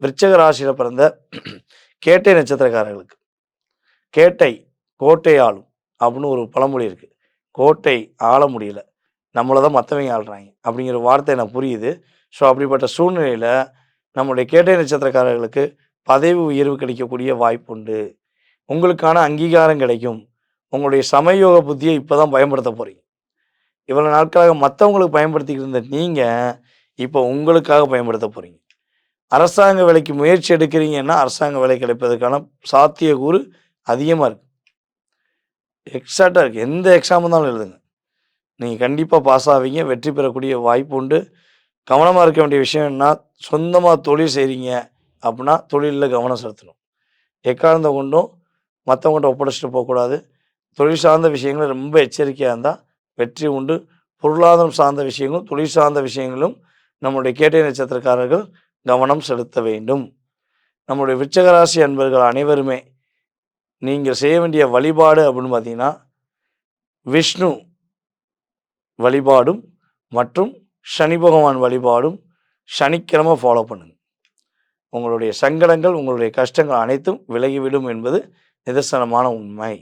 விருச்சிக ராசியில் பிறந்த கேட்டை நட்சத்திரக்காரர்களுக்கு கேட்டை கோட்டை ஆளும் அப்படின்னு ஒரு பழமொழி இருக்குது. கோட்டை ஆள முடியல, நம்மளை தான் மற்றவங்க ஆள்றாங்க அப்படிங்கிற வார்த்தை எனக்கு புரியுது. ஸோ அப்படிப்பட்ட சூழ்நிலையில் நம்முடைய கேட்டை நட்சத்திரக்காரர்களுக்கு பதவி உயர்வு கிடைக்கக்கூடிய வாய்ப்பு உண்டு. உங்களுக்கான அங்கீகாரம் கிடைக்கும். உங்களுடைய சமயோக புத்தியை இப்போ தான் பயன்படுத்த போகிறீங்க. இவ்வளோ நாட்களாக மற்றவங்களுக்கு பயன்படுத்திக்கிட்டு இருந்த நீங்கள் இப்போ உங்களுக்காக பயன்படுத்த போகிறீங்க. அரசாங்க வேலைக்கு முயற்சி எடுக்கிறீங்கன்னா அரசாங்க வேலை கிடைப்பதற்கான சாத்தியக்கூறு அதிகமாக இருக்குது. எக்ஸாக்டாக இருக்குது. எந்த எக்ஸாம் இருந்தாலும் எழுதுங்க, நீங்கள் கண்டிப்பாக பாஸ் ஆவீங்க. வெற்றி பெறக்கூடிய வாய்ப்பு உண்டு. கவனமாக இருக்க வேண்டிய விஷயம் என்ன, சொந்தமாக தொழில் செய்கிறீங்க அப்படின்னா தொழிலில் கவனம் செலுத்தணும். எக்காரணத்தை கொண்டும் மற்றவங்கள்ட்ட ஒப்படைச்சிட்டு போகக்கூடாது. தொழில் சார்ந்த விஷயங்கள் ரொம்ப எச்சரிக்கையாக இருந்தால் வெற்றி உண்டு. பொருளாதாரம் சார்ந்த விஷயங்களும் தொழில் சார்ந்த விஷயங்களும் நம்முடைய கேட்டை நட்சத்திரக்காரர்கள் கவனம் செலுத்த வேண்டும். நம்முடைய விருச்சிக ராசி அன்பர்கள் அனைவருமே நீங்கள் செய்ய வேண்டிய வழிபாடு அப்படின்னு பார்த்தீங்கன்னா விஷ்ணு வழிபாடும் மற்றும் சனி பகவான் வழிபாடும் சனிக்கிழமை ஃபாலோ பண்ணுங்க. உங்களுடைய சங்கடங்கள், உங்களுடைய கஷ்டங்கள் அனைத்தும் விலகிவிடும் என்பது நிதர்சனமான உண்மை.